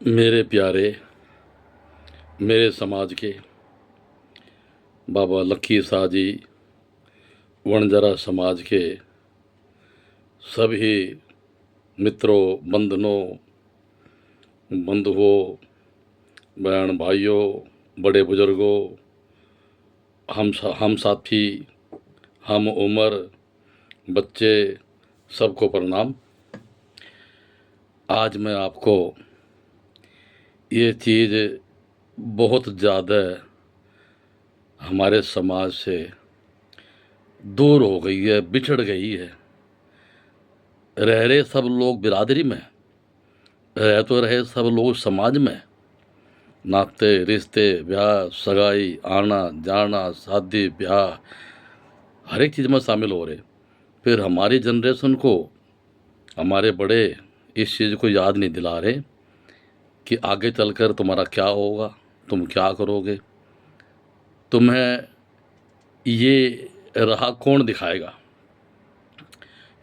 मेरे प्यारे, मेरे समाज के बाबा लखी शाह जी, वणजारा समाज के सभी मित्रों, बंधुओं, बहन भाइयों, बड़े बुजुर्गों, हम साथी, हम उम्र, बच्चे, सबको प्रणाम। आज मैं आपको ये चीज़ बहुत ज़्यादा हमारे समाज से दूर हो गई है, बिछड़ गई है। रह रहे सब लोग बिरादरी में, रह तो रहे सब लोग समाज में, नाते रिश्ते ब्याह सगाई आना जाना शादी ब्याह हर एक चीज़ में शामिल हो रहे। फिर हमारी जनरेशन को हमारे बड़े इस चीज़ को याद नहीं दिला रहे कि आगे चलकर तुम्हारा क्या होगा, तुम क्या करोगे, तुम्हें ये राह कौन दिखाएगा।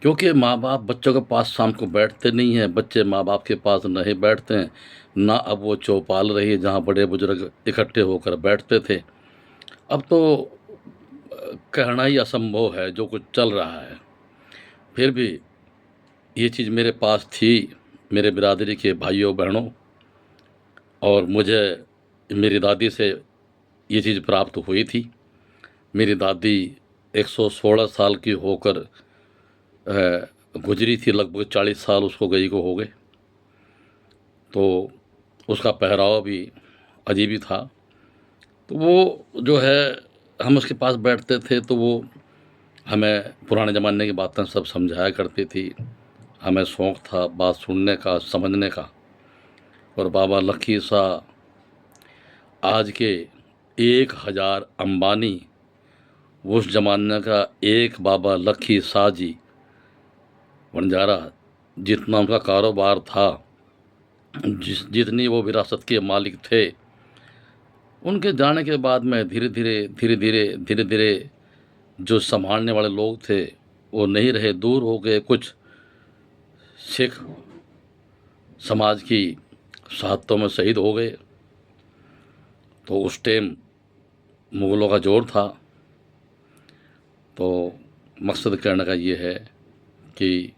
क्योंकि माँ बाप बच्चों के पास शाम को बैठते नहीं हैं, बच्चे माँ बाप के पास नहीं बैठते हैं ना। अब वो चौपाल रही है जहाँ बड़े बुजुर्ग इकट्ठे होकर बैठते थे। अब तो कहना ही असंभव है जो कुछ चल रहा है। फिर भी ये चीज़ मेरे पास थी, मेरे बिरादरी के भाइयों बहनों, और मुझे मेरी दादी से ये चीज़ प्राप्त हुई थी। मेरी दादी 116 साल की होकर गुजरी थी, लगभग 40 साल उसको गई को हो गए। तो उसका पहरावा भी अजीब ही था। तो वो जो है, हम उसके पास बैठते थे तो वो हमें पुराने ज़माने की बातें सब समझाया करती थी। हमें शौक़ था बात सुनने का, समझने का। और बाबा लखी शाह आज के 1000 अंबानी, उस ज़माने का एक बाबा लखी शाह जी वणजारा, जितना उनका कारोबार था, जितनी वो विरासत के मालिक थे, उनके जाने के बाद में धीरे धीरे जो संभालने वाले लोग थे वो नहीं रहे, दूर हो गए। कुछ सिख समाज की शहादतों में शहीद हो गए। तो उस टाइम मुग़लों का जोर था। तो मकसद कहने का ये है कि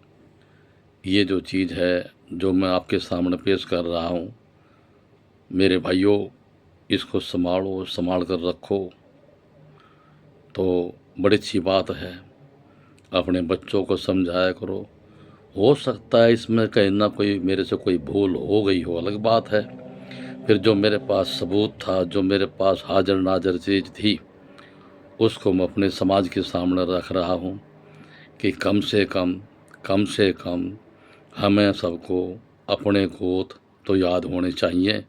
ये जो चीज़ है जो मैं आपके सामने पेश कर रहा हूँ, मेरे भाइयों, इसको संभालो, संभाल कर रखो तो बड़ी अच्छी बात है। अपने बच्चों को समझाया करो। हो सकता है इसमें कहीं ना कोई मेरे से कोई भूल हो गई हो, अलग बात है। फिर जो मेरे पास सबूत था, जो मेरे पास हाजिर नाजिर चीज़ थी, उसको मैं अपने समाज के सामने रख रहा हूँ कि कम से कम हमें सबको अपने गोत्र तो याद होने चाहिए।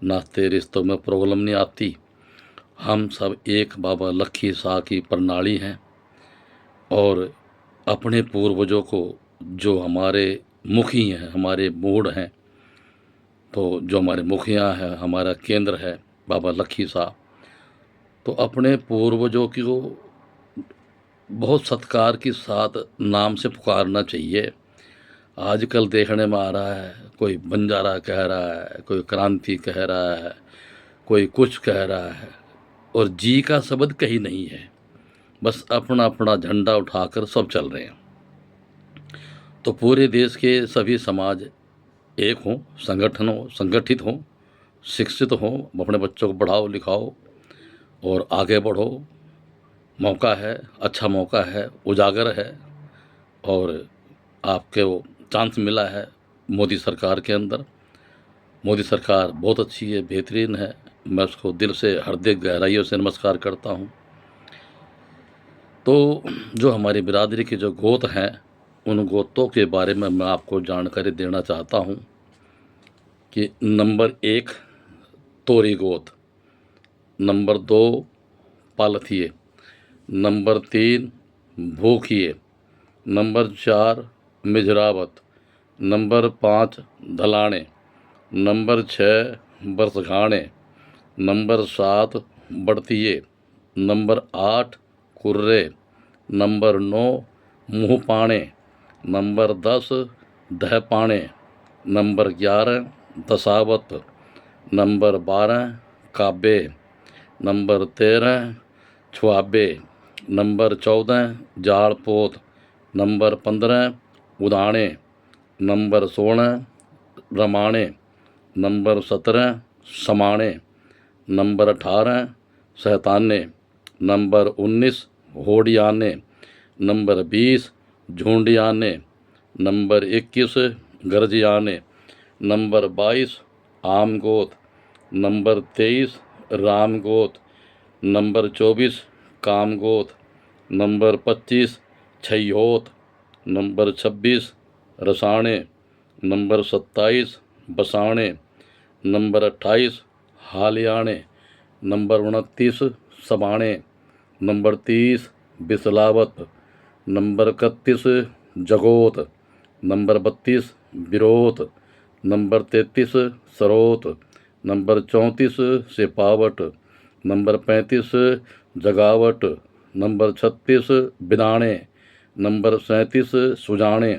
नाते रिश्तों में प्रॉब्लम नहीं आती। हम सब एक बाबा लखी शाह की प्रणाली हैं। और अपने पूर्वजों को, जो हमारे मुखी हैं, हमारे मूड हैं, तो जो हमारे मुखिया हैं, हमारा केंद्र है बाबा लखी शाह, तो अपने पूर्वजों की को बहुत सत्कार के साथ नाम से पुकारना चाहिए। आजकल देखने में आ रहा है, कोई बंजारा कह रहा है, कोई क्रांति कह रहा है, कोई कुछ कह रहा है, और जी का शब्द कहीं नहीं है। बस अपना अपना झंडा उठाकर सब चल रहे हैं। तो पूरे देश के सभी समाज एक हों, संगठित हों, शिक्षित हों, अपने बच्चों को पढ़ाओ लिखाओ और आगे बढ़ो। मौका है, अच्छा मौका है, उजागर है, और आपके वो चांस मिला है मोदी सरकार के अंदर। मोदी सरकार बहुत अच्छी है, बेहतरीन है। मैं उसको दिल से हृदय गहराइयों से नमस्कार करता हूँ। तो जो हमारी बिरादरी के जो गोत हैं, उन गोतों के बारे में मैं आपको जानकारी देना चाहता हूँ कि नंबर 1 तोरी गोत, नंबर 2 पालथिए, नंबर 3 भूखिए, नंबर 4 मिजरावत, नंबर 5 धलाणे, नंबर 6 बरसघाणे, नंबर 7 बड़तिये, नंबर 8 कुर्रे, नंबर 9 मुँहपाणे, नंबर 10 दहपाणे, नंबर 11 दसावत, नंबर 12 काबे, नंबर 13 छुआबे, नंबर 14 जाड़पोत, नंबर 15 उदाणे, नंबर 16 रमाणे, नंबर 17 समाणे, नंबर 18 सहताने, नंबर 19 होडियाने, नंबर 20 झुंडियाने, नंबर 21 गर्जियाने, नंबर 22 आमगोत, नंबर 23 रामगोत, नंबर 24 कामगोत, नंबर 25 छयोत, नंबर 26 रसाणे, नंबर 27 बसाणे, नंबर 28 हालियाणे, नंबर 29 सबाणे, नंबर 30 बिसलावत, नंबर 31 जगोत, नंबर 32 बिरोत, नंबर 33 सरोत, नंबर 34 सिपावट, नंबर 35 जगावट, नंबर 36 बिदाणे, नंबर 37 सुजाणे,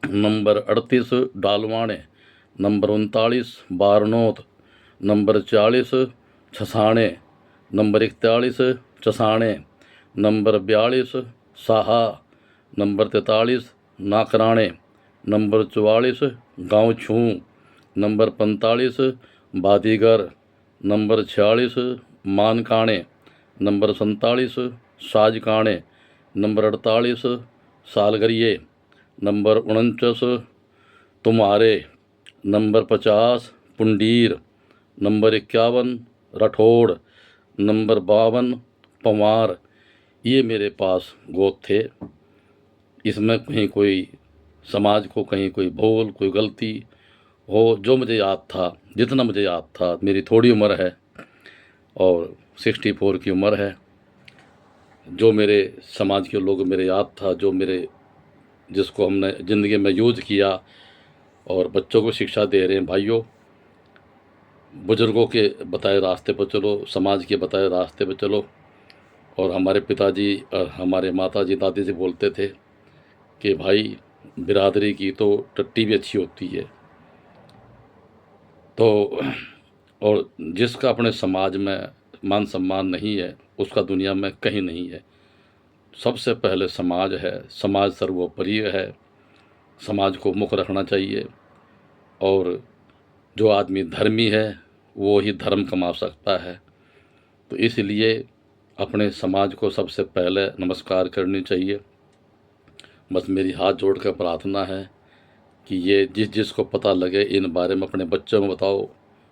नंबर 38 डालवाणे, नंबर 39 बारनोत, नंबर 40 छसाणे, नंबर 41 चसाणे, नंबर 42 साहा, नंबर 43 नाकराणे, नंबर 44 गाँव छूँ, नंबर 45 बादीगर, नंबर 46 मानकाणे, नंबर 47 साजकाणे, नंबर 48 सालगरिये, नंबर 49 तुम्हारे, number 50 Pundir, number 51 Rathore, number 52 Pawar. ये मेरे पास गोत थे। इसमें कहीं कोई समाज को कहीं कोई भूल कोई गलती हो, जो मुझे याद था, जितना मुझे याद था, मेरी थोड़ी उम्र है और 64 की उम्र है, जो मेरे समाज के लोग मेरे याद था, जो मेरे जिसको हमने ज़िंदगी में यूज़ किया और बच्चों को शिक्षा दे रहे हैं। भाइयों, बुज़ुर्गों के बताए रास्ते पर चलो, समाज के बताए रास्ते पर चलो। और हमारे पिताजी और हमारे माताजी दादी से बोलते थे कि भाई बिरादरी की तो टट्टी भी अच्छी होती है। तो और जिसका अपने समाज में मान सम्मान नहीं है, उसका दुनिया में कहीं नहीं है। सबसे पहले समाज है, समाज सर्वोपरि है, समाज को मुख रखना चाहिए। और जो आदमी धर्मी है वो ही धर्म कमा सकता है। तो इसलिए अपने समाज को सबसे पहले नमस्कार करनी चाहिए। बस मेरी हाथ जोड़ कर प्रार्थना है कि ये जिसको पता लगे इन बारे में अपने बच्चों में बताओ।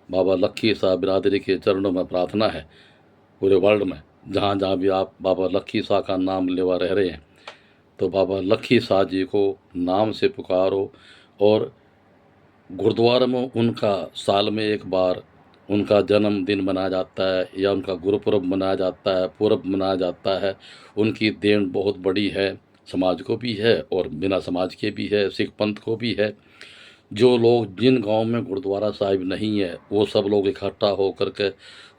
बाबा लक्खी शाह बिरादरी के चरणों में प्रार्थना है, पूरे वर्ल्ड में जहाँ जहाँ भी आप बाबा लक्खी शाह का नाम लेवा रह रहे हैं, तो बाबा लक्खी शाह जी को नाम से पुकारो। और गुरुद्वारा में उनका साल में एक बार उनका जन्मदिन मनाया जाता है या उनका गुरुपुरब मनाया जाता है, पुरब मनाया जाता है। उनकी देन बहुत बड़ी है, समाज को भी है और बिना समाज के भी है, सिख पंथ को भी है। जो लोग जिन गांव में गुरुद्वारा साहिब नहीं है, वो सब लोग इकट्ठा हो करके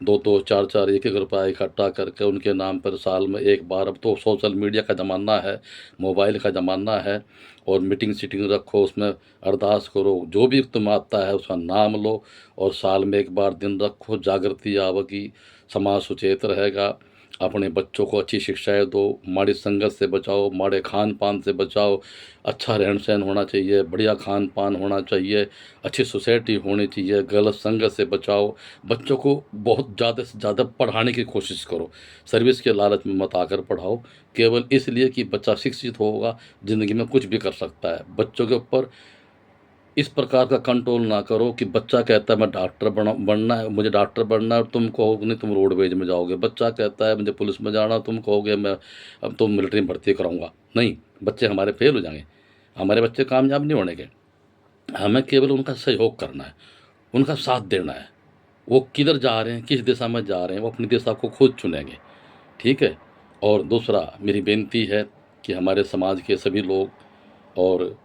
2-2 4-4 1-1 रुपया इकट्ठा करके उनके नाम पर साल में एक बार, अब तो सोशल मीडिया का ज़माना है, मोबाइल का ज़माना है, और मीटिंग सीटिंग रखो, उसमें अरदास करो, जो भी तुम आता है उसका नाम लो और साल में एक बार दिन रखो। जागृति आवेगी, समाज सुचेत रहेगा। अपने बच्चों को अच्छी शिक्षाएं दो, माड़ी संगत से बचाओ, माड़े खान पान से बचाओ। अच्छा रहन सहन होना चाहिए, बढ़िया खान पान होना चाहिए, अच्छी सोसाइटी होनी चाहिए, गलत संगत से बचाओ। बच्चों को बहुत ज़्यादा से ज़्यादा पढ़ाने की कोशिश करो, सर्विस के लालच में मत आकर पढ़ाओ, केवल इसलिए कि बच्चा शिक्षित होगा, ज़िंदगी में कुछ भी कर सकता है। बच्चों के ऊपर इस प्रकार का कंट्रोल ना करो कि बच्चा कहता है मैं डॉक्टर बनना है, मुझे डॉक्टर बनना है, और तुम कहोगे नहीं तुम रोडवेज में जाओगे। बच्चा कहता है मुझे पुलिस में जाना, तुम कहोगे मैं अब तो मिलिट्री में भर्ती कराऊंगा। नहीं, बच्चे हमारे फेल हो जाएंगे, हमारे बच्चे कामयाब नहीं होने। हमें केवल उनका सहयोग करना है, उनका साथ देना है। वो किधर जा रहे हैं, किस दिशा में जा रहे हैं, वो अपनी दिशा को खुद चुनेंगे। ठीक है। और दूसरा मेरी बेनती है कि हमारे समाज के सभी लोग और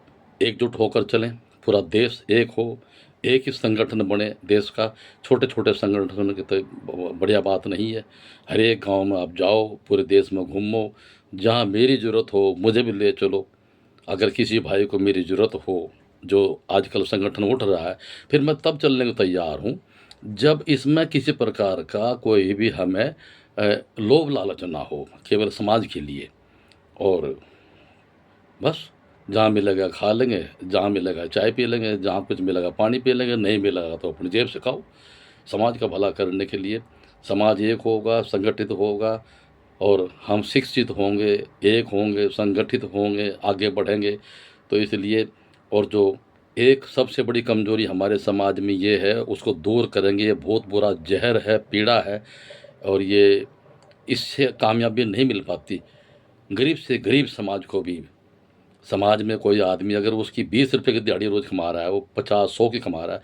एकजुट होकर चलें, पूरा देश एक हो, एक ही संगठन बने देश का। छोटे छोटे संगठन की तो बढ़िया बात नहीं है। हर एक गांव में आप जाओ, पूरे देश में घूमो, जहां मेरी ज़रूरत हो मुझे भी ले चलो। अगर किसी भाई को मेरी ज़रूरत हो जो आजकल संगठन उठ रहा है, फिर मैं तब चलने को तैयार हूँ, जब इसमें किसी प्रकार का कोई भी हमें लोभ लालच ना हो, केवल समाज के लिए। और बस जहाँ मिलेगा खा लेंगे, जहाँ मिलेगा चाय पी लेंगे, जहाँ कुछ मिलेगा पानी पी लेंगे, नहीं मिलेगा तो अपनी जेब से खाओ। समाज का भला करने के लिए समाज एक होगा, संगठित होगा और हम शिक्षित होंगे, एक होंगे, संगठित होंगे, आगे बढ़ेंगे। तो इसलिए और जो एक सबसे बड़ी कमज़ोरी हमारे समाज में ये है, उसको दूर करेंगे। ये बहुत बुरा ज़हर है, पीड़ा है और ये इससे कामयाबी नहीं मिल पाती। गरीब से गरीब समाज को भी, समाज में कोई आदमी अगर उसकी 20 रुपए की दिहाड़ी रोज़ कमा रहा है, वो 50-100 की कमा रहा है,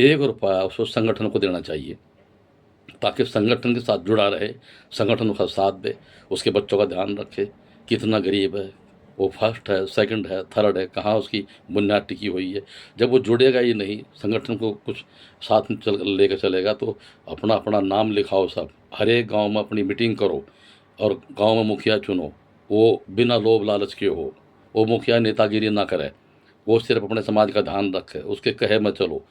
1 रुपया उसको संगठन को देना चाहिए, ताकि संगठन के साथ जुड़ा रहे, संगठन उसका साथ दे, उसके बच्चों का ध्यान रखे, कितना गरीब है, वो फर्स्ट है, सेकंड है, थर्ड है, कहाँ उसकी बुनियाद टिकी हुई है। जब वो जुड़ेगा ही नहीं, संगठन को कुछ साथ में चल लेकर चलेगा, तो अपना अपना नाम लिखाओ सब, हर एक गाँव में अपनी मीटिंग करो और गाँव में मुखिया चुनो, वो बिना लोभ लालच के हो, वो मुखिया नेतागिरी ना करे, वो सिर्फ अपने समाज का ध्यान रखे, उसके कहे में चलो,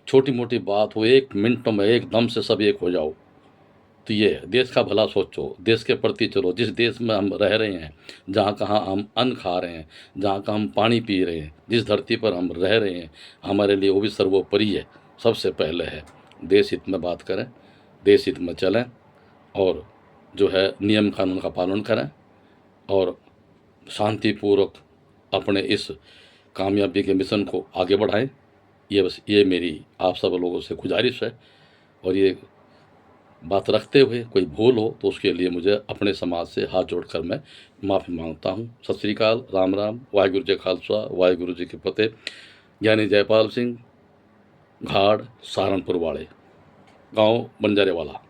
छोटी मोटी बात हो, 1 मिनट में एकदम से सब एक हो जाओ। तो ये है, देश का भला सोचो, देश के प्रति चलो। जिस देश में हम रह रहे हैं, जहाँ कहाँ हम अन्न खा रहे हैं, जहाँ का हम पानी पी रहे हैं, जिस धरती पर हम रह रहे हैं, हमारे लिए वो भी सर्वोपरि है, सबसे पहले है। देश हित में बात करें, देश हित में चलें और जो है नियम कानून का पालन करें और शांतिपूर्वक अपने इस कामयाबी के मिशन को आगे बढ़ाएं। ये मेरी आप सब लोगों से गुजारिश है। और ये बात रखते हुए कोई भूल हो तो उसके लिए मुझे अपने समाज से हाथ जोड़कर मैं माफ़ी मांगता हूँ। सत श्री अकाल, राम राम, वाहिगुरु जी खालसा, वाहिगुरु जी की फतेह। ज्ञानी जयपाल सिंह, घाड़, सहारनपुर वाले, गांव बंजारे वाला।